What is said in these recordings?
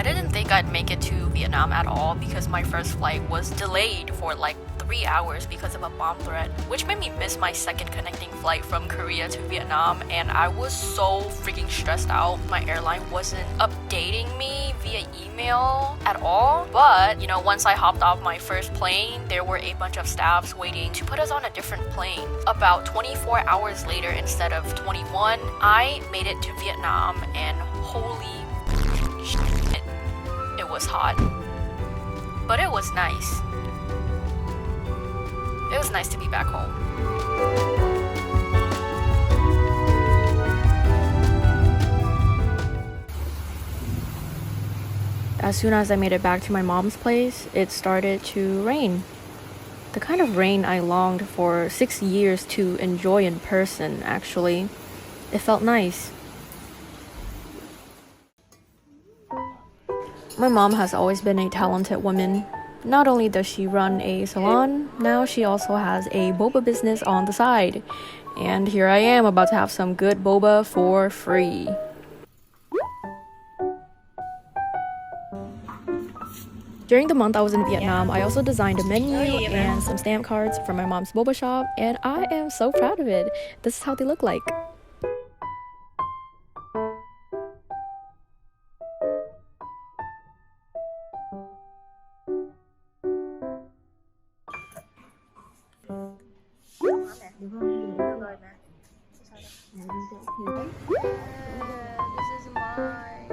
didn't think I'd make it to Vietnam at all because my first flight was delayed for like 3 hours because of a bomb threat, which made me miss my second connecting flight from Korea to Vietnam, and I was so freaking stressed out. My airline wasn't updating me via email at all, but you know, once I hopped off my first plane, there were a bunch of staffs waiting to put us on a different plane. About 24 hours later instead of 21, I made it to Vietnam, and holy shit, it was hot. But it was nice. It was nice to be back home. As soon as I made it back to my mom's place, it started to rain. The kind of rain I longed for 6 years to enjoy in person, actually. It felt nice. My mom has always been a talented woman. Not only does she run a salon, now she also has a boba business on the side. And here I am about to have some good boba for free. During the month I was in Vietnam, I also designed a menu and some stamp cards for my mom's boba shop, and I am so proud of it. This is how they look like. This is mine.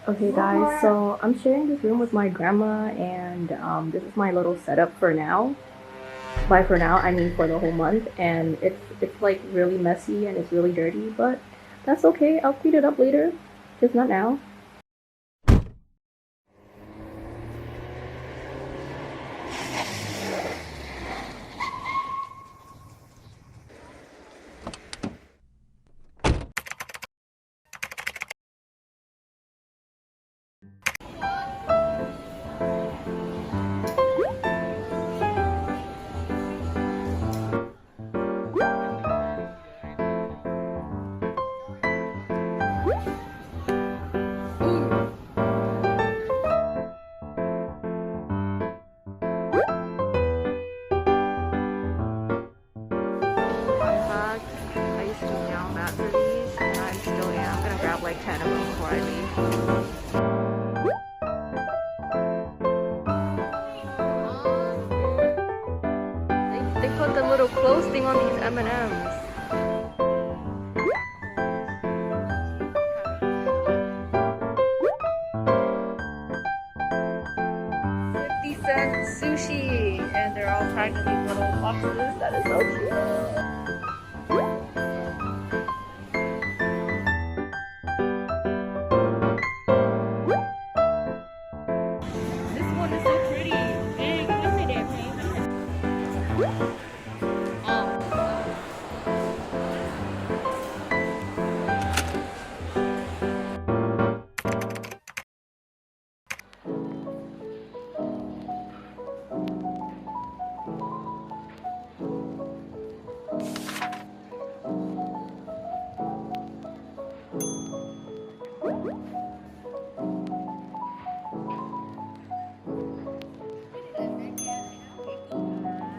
Okay guys, so I'm sharing this room with my grandma, and this is my little setup for now. By for now, I mean for the whole month, and it's like really messy and it's really dirty, but that's okay. I'll clean it up later, just not now. Like 10 of them before I leave. They put the little clothes thing on these M&Ms. Sushi, and they're all packed in these little boxes. That is so cute.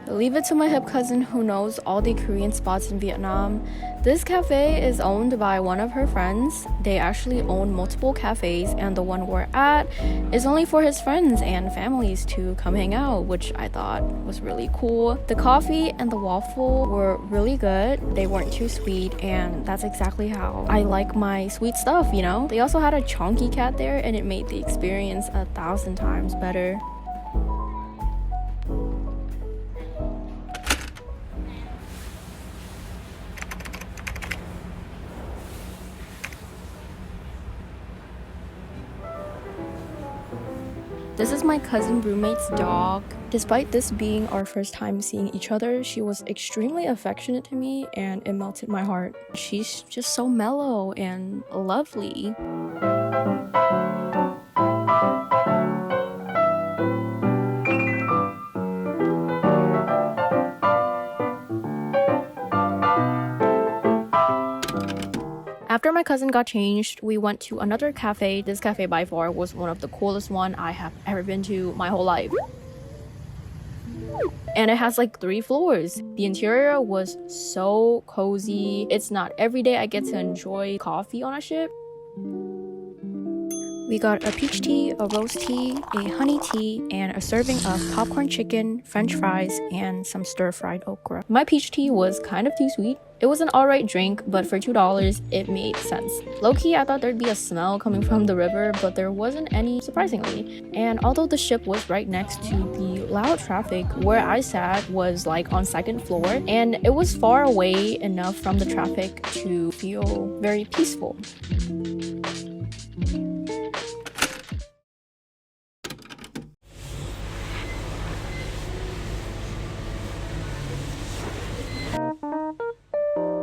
Leave it to my hip cousin who knows all the Korean spots in Vietnam. This cafe is owned by one of her friends. They actually own multiple cafes, and the one we're at is only for his friends and families to come hang out, which I thought was really cool. The coffee and the waffle were really good. They weren't too sweet, and that's exactly how I like my sweet stuff, you know? They also had a chunky cat there, and it made the experience 1,000 times better. This is my cousin roommate's dog. Despite this being our first time seeing each other, she was extremely affectionate to me, and it melted my heart. She's just so mellow and lovely. my cousin got changed, we went to another cafe. This cafe by far was one of the coolest one I have ever been to my whole life. And it has like 3 floors. The interior was so cozy. It's not every day I get to enjoy coffee on a ship. We got a peach tea, a rose tea, a honey tea, and a serving of popcorn chicken, french fries, and some stir-fried okra. My peach tea was kind of too sweet. It was an alright drink, but for $2, it made sense. Low-key, I thought there'd be a smell coming from the river, but there wasn't any, surprisingly. And although the ship was right next to the loud traffic, where I sat was like on 2nd floor, and it was far away enough from the traffic to feel very peaceful.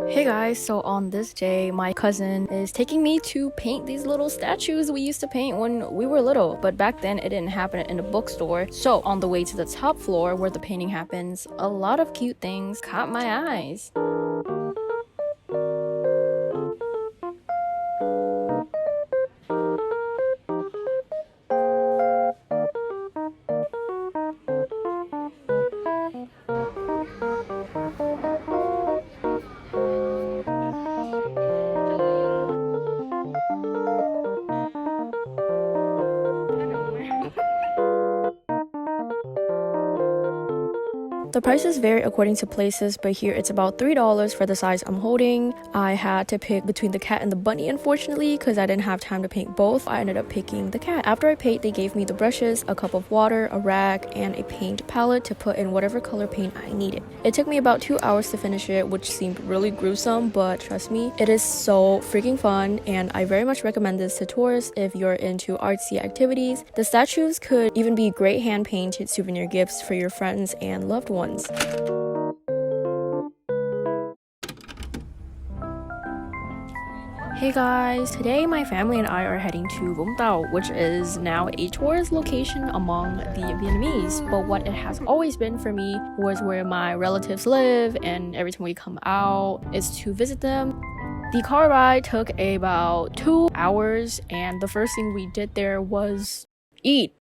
Hey guys, so on this day, my cousin is taking me to paint these little statues we used to paint when we were little, but back then it didn't happen in a bookstore. So on the way to the top floor where the painting happens, a lot of cute things caught my eyes. The prices vary according to places, but here it's about $3 for the size I'm holding. I had to pick between the cat and the bunny, unfortunately, because I didn't have time to paint both. I ended up picking the cat. After I paint, they gave me the brushes, a cup of water, a rag, and a paint palette to put in whatever color paint I needed. It took me about 2 hours to finish it, which seemed really gruesome, but trust me, it is so freaking fun, and I very much recommend this to tourists if you're into artsy activities. The statues could even be great hand-painted souvenir gifts for your friends and loved ones. Hey guys, today my family and I are heading to Vung Tau, which is now a tourist location among the Vietnamese, but what it has always been for me was where my relatives live, and every time we come out is to visit them. The car ride took about 2 hours, and the first thing we did there was eat.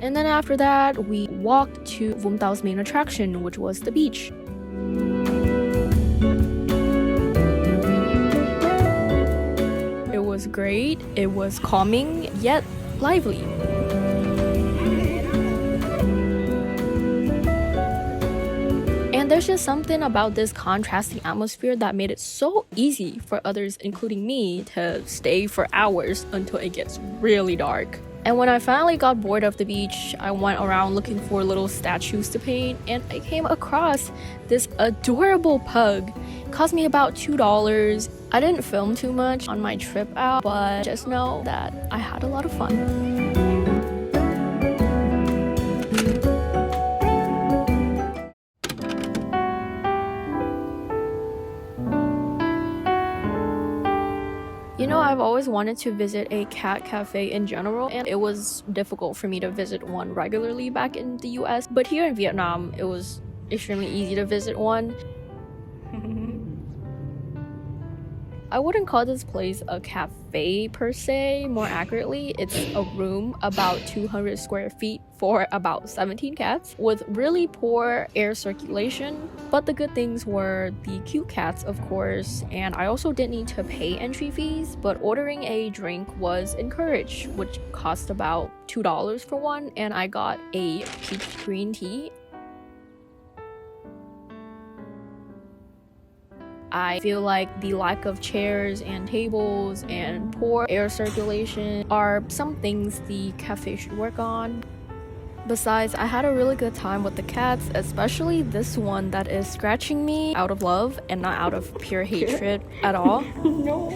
And then after that, we walked to Vung Tau's main attraction, which was the beach. It was great, it was calming, yet lively. And there's just something about this contrasting atmosphere that made it so easy for others, including me, to stay for hours until it gets really dark. And when I finally got bored of the beach, I went around looking for little statues to paint, and I came across this adorable pug. It cost me about $2. I didn't film too much on my trip out, but just know that I had a lot of fun. You know, I've always wanted to visit a cat cafe in general, and it was difficult for me to visit one regularly back in the US, but here in Vietnam, it was extremely easy to visit one. I wouldn't call this place a cafe per se. More accurately, it's a room about 200 square feet for about 17 cats with really poor air circulation. But the good things were the cute cats, of course, and I also didn't need to pay entry fees, but ordering a drink was encouraged, which cost about $2 for one, and I got a peach green tea. I feel like the lack of chairs and tables and poor air circulation are some things the cafe should work on. Besides, I had a really good time with the cats, especially this one that is scratching me out of love and not out of pure hatred at all. No.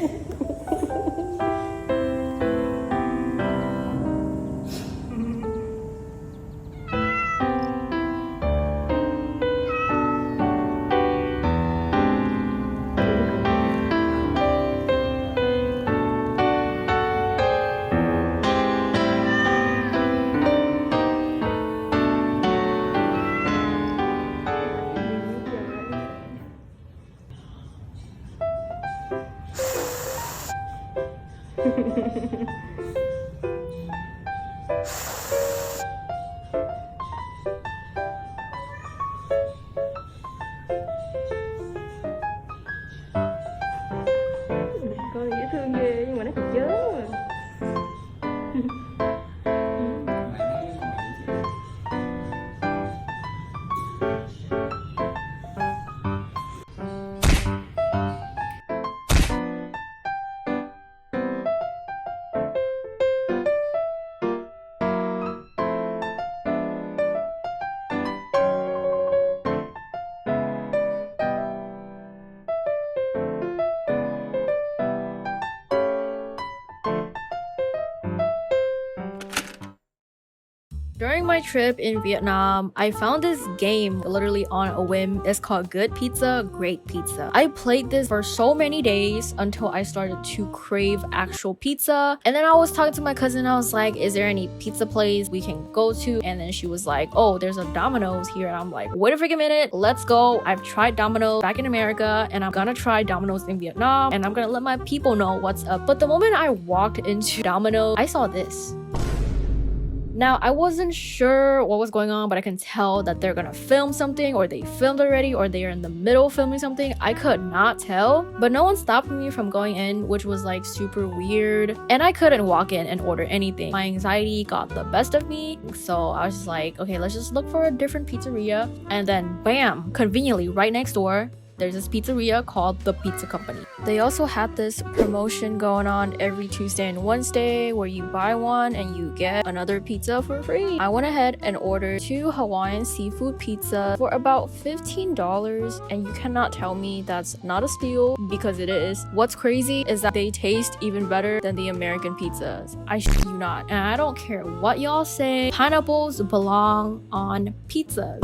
During my trip in Vietnam, I found this game literally on a whim. It's called Good Pizza, Great Pizza. I played this for so many days until I started to crave actual pizza. And then I was talking to my cousin. I was like, is there any pizza place we can go to? And then she was like, oh, there's a Domino's here. And I'm like, wait a freaking minute, let's go. I've tried Domino's back in America and I'm gonna try Domino's in Vietnam and I'm gonna let my people know what's up. But the moment I walked into Domino's, I saw this. Now, I wasn't sure what was going on, but I can tell that they're gonna film something, or they filmed already, or they are in the middle of filming something. I could not tell, but no one stopped me from going in, which was like super weird. And I couldn't walk in and order anything. My anxiety got the best of me, so I was just like, okay, let's just look for a different pizzeria. And then bam, conveniently right next door, there's this pizzeria called The Pizza Company. They also had this promotion going on every Tuesday and Wednesday where you buy one and you get another pizza for free. I went ahead and ordered 2 Hawaiian seafood pizza for about $15, and you cannot tell me that's not a steal, because it is. What's crazy is that they taste even better than the American pizzas. I shit you not. And I don't care what y'all say, pineapples belong on pizzas.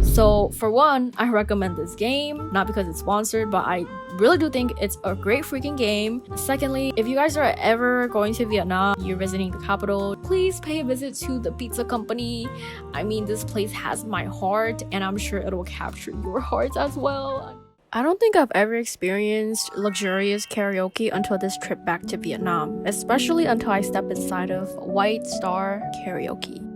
So for one, I recommend this game, not because it's sponsored, but I really do think it's a great freaking game. Secondly, if you guys are ever going to Vietnam, you're visiting the capital, please pay a visit to the Pizza Company. I mean, this place has my heart and I'm sure it'll capture your hearts as well. I don't think I've ever experienced luxurious karaoke until this trip back to Vietnam, especially until I stepped inside of White Star Karaoke.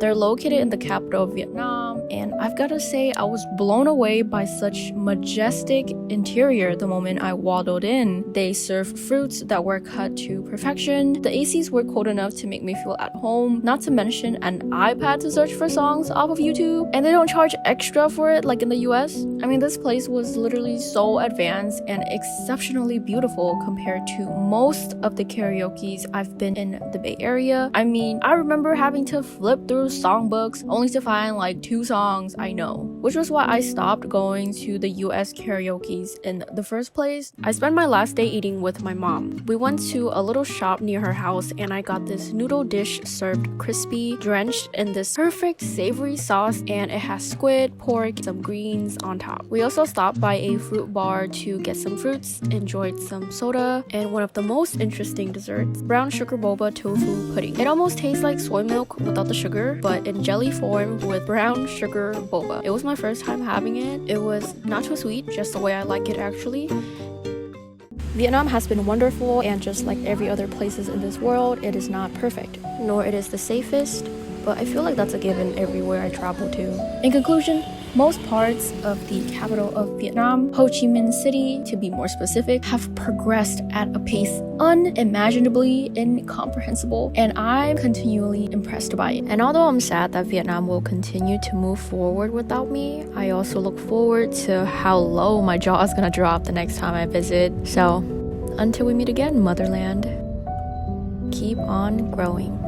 They're located in the capital of Vietnam, and I've gotta say I was blown away by such majestic interior the moment I waddled in. They serve fruits that were cut to perfection. The ACs were cold enough to make me feel at home, not to mention an iPad to search for songs off of YouTube, and they don't charge extra for it like in the US. I mean, this place was literally so advanced and exceptionally beautiful compared to most of the karaokes I've been in the Bay Area. I mean, I remember having to flip through songbooks only to find like 2 songs I know, which was why I stopped going to the US karaokes in the first place. I spent my last day eating with my mom. We went to a little shop near her house and I got this noodle dish served crispy, drenched in this perfect savory sauce, and it has squid, pork, some greens on top. We also stopped by a fruit bar to get some fruits, enjoyed some soda, and one of the most interesting desserts, brown sugar boba tofu pudding. It almost tastes like soy milk without the sugar, but in jelly form with brown sugar boba. It was my first time having it. It was not too sweet, just the way I like it actually. Vietnam has been wonderful, and just like every other places in this world, it is not perfect, nor it is the safest, but I feel like that's a given everywhere I travel to. In conclusion, most parts of the capital of Vietnam, Ho Chi Minh City to be more specific, have progressed at a pace unimaginably incomprehensible, and I'm continually impressed by it. And although I'm sad that Vietnam will continue to move forward without me, I also look forward to how low my jaw is gonna drop the next time I visit. So until we meet again, motherland, keep on growing.